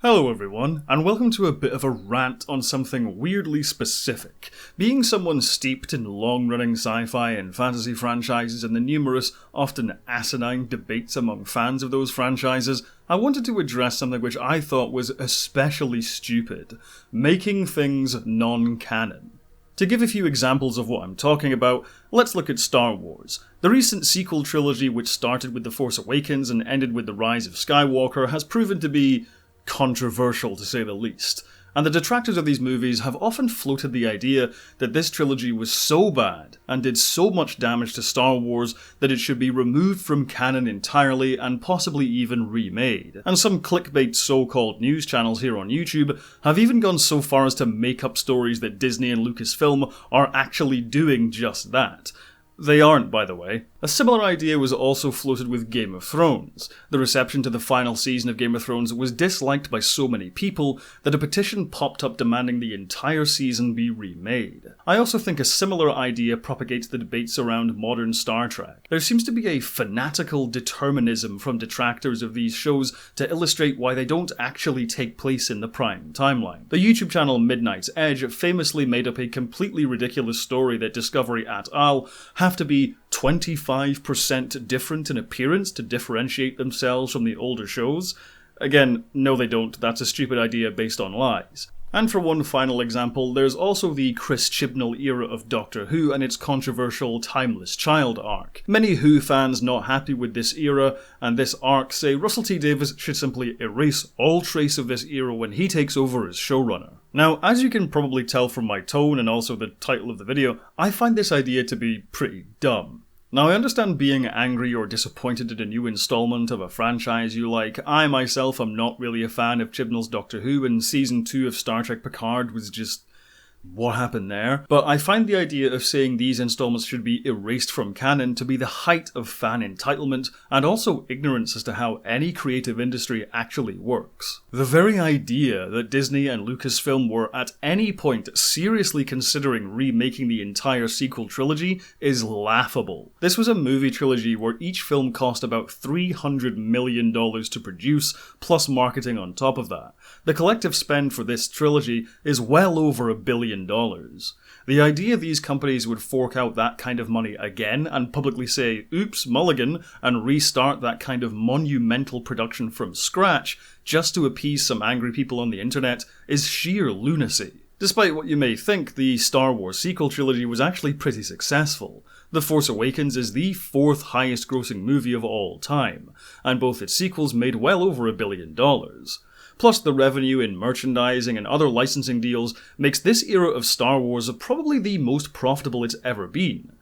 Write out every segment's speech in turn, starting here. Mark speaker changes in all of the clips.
Speaker 1: Hello everyone, and welcome to a bit of a rant on something weirdly specific. Being someone steeped in long-running sci-fi and fantasy franchises and the numerous, often asinine debates among fans of those franchises, I wanted to address something which I thought was especially stupid: making things non-canon. To give a few examples of what I'm talking about, let's look at Star Wars. The recent sequel trilogy, which started with The Force Awakens and ended with The Rise of Skywalker, has proven to be controversial to say the least, and the detractors of these movies have often floated the idea that this trilogy was so bad and did so much damage to Star Wars that it should be removed from canon entirely and possibly even remade. And some clickbait so-called news channels here on YouTube have even gone so far as to make up stories that Disney and Lucasfilm are actually doing just that. They aren't, by the way. A similar idea was also floated with Game of Thrones. The reception to the final season of Game of Thrones was disliked by so many people that a petition popped up demanding the entire season be remade. I also think a similar idea propagates the debates around modern Star Trek. There seems to be a fanatical determinism from detractors of these shows to illustrate why they don't actually take place in the prime timeline. The YouTube channel Midnight's Edge famously made up a completely ridiculous story that Discovery et al. Have to be 25% different in appearance to differentiate themselves from the older shows. Again, no they don't, that's a stupid idea based on lies. And for one final example, there's also the Chris Chibnall era of Doctor Who and its controversial Timeless Child arc. Many Who fans not happy with this era and this arc say Russell T Davies should simply erase all trace of this era when he takes over as showrunner. Now, as you can probably tell from my tone and also the title of the video, I find this idea to be pretty dumb. Now, I understand being angry or disappointed at a new installment of a franchise you like. I myself am not really a fan of Chibnall's Doctor Who, and Season 2 of Star Trek Picard was just... what happened there? But I find the idea of saying these installments should be erased from canon to be the height of fan entitlement and also ignorance as to how any creative industry actually works. The very idea that Disney and Lucasfilm were at any point seriously considering remaking the entire sequel trilogy is laughable. This was a movie trilogy where each film cost about $300 million to produce, plus marketing on top of that. The collective spend for this trilogy is well over $1 billion. The idea these companies would fork out that kind of money again and publicly say, oops, mulligan, and restart that kind of monumental production from scratch just to appease some angry people on the internet is sheer lunacy. Despite what you may think, the Star Wars sequel trilogy was actually pretty successful. The Force Awakens is the fourth highest grossing movie of all time, and both its sequels made well over $1 billion. Plus, the revenue in merchandising and other licensing deals makes this era of Star Wars probably the most profitable it's ever been.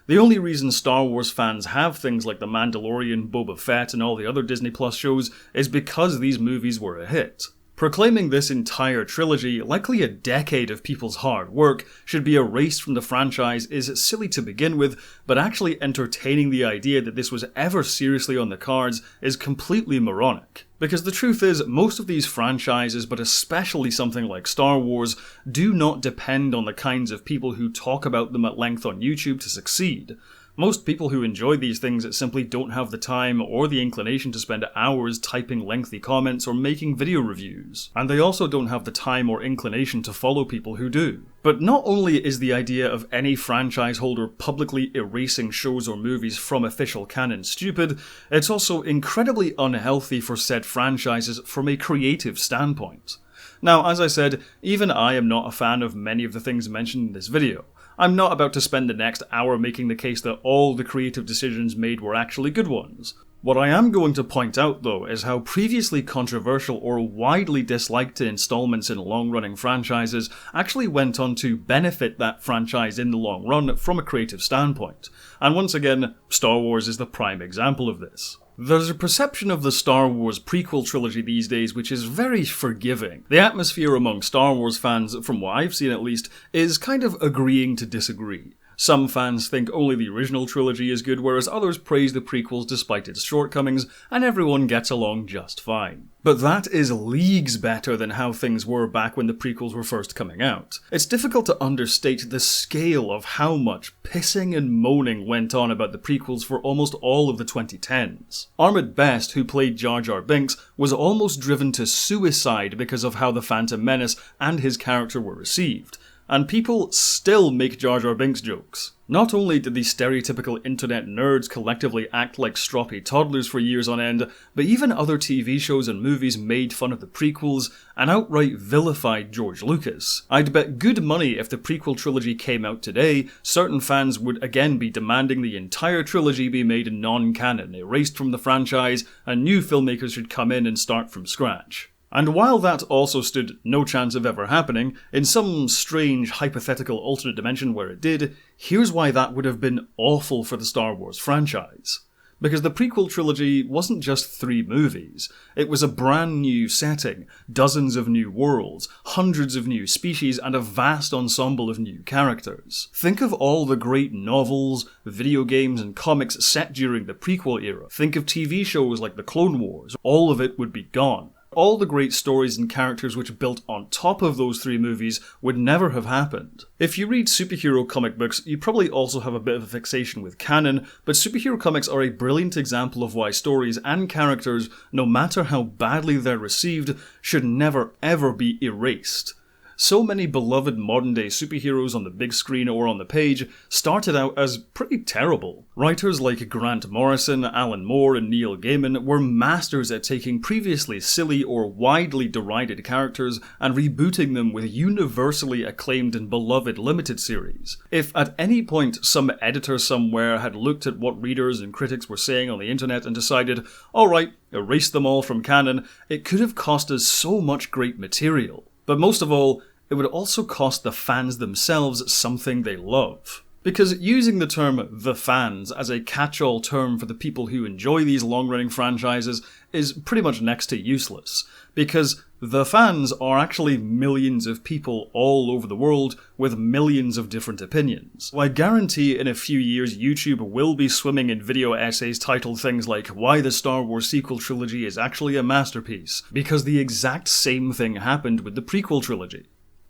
Speaker 1: The only reason Star Wars fans have things like The Mandalorian, Boba Fett, and all the other Disney Plus shows is because these movies were a hit. Proclaiming this entire trilogy, likely a decade of people's hard work, should be erased from the franchise is silly to begin with, but actually entertaining the idea that this was ever seriously on the cards is completely moronic. Because the truth is, most of these franchises, but especially something like Star Wars, do not depend on the kinds of people who talk about them at length on YouTube to succeed. Most people who enjoy these things simply don't have the time or the inclination to spend hours typing lengthy comments or making video reviews. And they also don't have the time or inclination to follow people who do. But not only is the idea of any franchise holder publicly erasing shows or movies from official canon stupid, it's also incredibly unhealthy for said franchises from a creative standpoint. Now, as I said, even I am not a fan of many of the things mentioned in this video. I'm not about to spend the next hour making the case that all the creative decisions made were actually good ones. What I am going to point out, though, is how previously controversial or widely disliked installments in long-running franchises actually went on to benefit that franchise in the long run from a creative standpoint. And once again, Star Wars is the prime example of this. There's a perception of the Star Wars prequel trilogy these days which is very forgiving. The atmosphere among Star Wars fans, from what I've seen at least, is kind of agreeing to disagree. Some fans think only the original trilogy is good, whereas others praise the prequels despite its shortcomings, and everyone gets along just fine. But that is leagues better than how things were back when the prequels were first coming out. It's difficult to understate the scale of how much pissing and moaning went on about the prequels for almost all of the 2010s. Armid Best, who played Jar Jar Binks, was almost driven to suicide because of how The Phantom Menace and his character were received. And people still make Jar Jar Binks jokes. Not only did the stereotypical internet nerds collectively act like stroppy toddlers for years on end, but even other TV shows and movies made fun of the prequels and outright vilified George Lucas. I'd bet good money if the prequel trilogy came out today, certain fans would again be demanding the entire trilogy be made non-canon, erased from the franchise, and new filmmakers should come in and start from scratch. And while that also stood no chance of ever happening, in some strange hypothetical alternate dimension where it did, here's why that would have been awful for the Star Wars franchise. Because the prequel trilogy wasn't just 3 movies, it was a brand new setting, dozens of new worlds, hundreds of new species, and a vast ensemble of new characters. Think of all the great novels, video games, and comics set during the prequel era. Think of TV shows like The Clone Wars. All of it would be gone. All the great stories and characters which built on top of those 3 movies would never have happened. If you read superhero comic books, you probably also have a bit of a fixation with canon, but superhero comics are a brilliant example of why stories and characters, no matter how badly they're received, should never ever be erased. So many beloved modern-day superheroes on the big screen or on the page started out as pretty terrible. Writers like Grant Morrison, Alan Moore, and Neil Gaiman were masters at taking previously silly or widely derided characters and rebooting them with universally acclaimed and beloved limited series. If at any point some editor somewhere had looked at what readers and critics were saying on the internet and decided, alright, erase them all from canon, it could have cost us so much great material. But most of all, it would also cost the fans themselves something they love. Because using the term "the fans" as a catch-all term for the people who enjoy these long-running franchises is pretty much next to useless. Because the fans are actually millions of people all over the world with millions of different opinions. I guarantee in a few years YouTube will be swimming in video essays titled things like "Why the Star Wars sequel trilogy is actually a masterpiece," because the exact same thing happened with the prequel trilogy.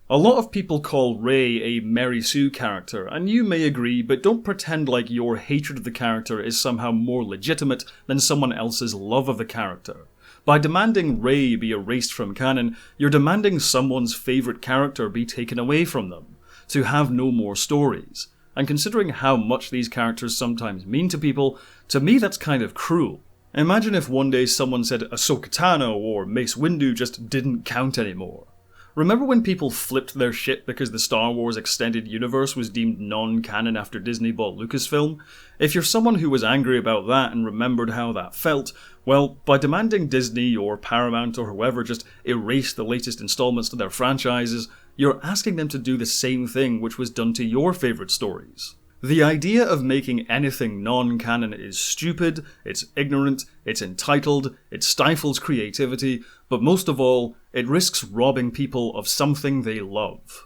Speaker 1: A lot of people call Rey a Mary Sue character, and you may agree, but don't pretend like your hatred of the character is somehow more legitimate than someone else's love of the character. By demanding Rey be erased from canon, you're demanding someone's favourite character be taken away from them, to have no more stories. And considering how much these characters sometimes mean to people, to me that's kind of cruel. Imagine if one day someone said Ahsoka Tano or Mace Windu just didn't count anymore. Remember when people flipped their shit because the Star Wars extended universe was deemed non-canon after Disney bought Lucasfilm? If you're someone who was angry about that and remembered how that felt, well, by demanding Disney or Paramount or whoever just erase the latest installments to their franchises, you're asking them to do the same thing which was done to your favourite stories. The idea of making anything non-canon is stupid, it's ignorant, it's entitled, it stifles creativity, but most of all, it risks robbing people of something they love.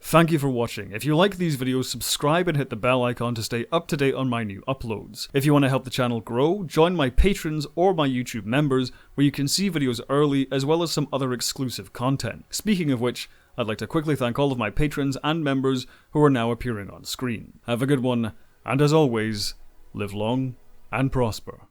Speaker 1: Thank you for watching. If you like these videos, subscribe and hit the bell icon to stay up to date on my new uploads. If you want to help the channel grow, join my patrons or my YouTube members, where you can see videos early as well as some other exclusive content. Speaking of which, I'd like to quickly thank all of my patrons and members who are now appearing on screen. Have a good one, and as always, live long and prosper.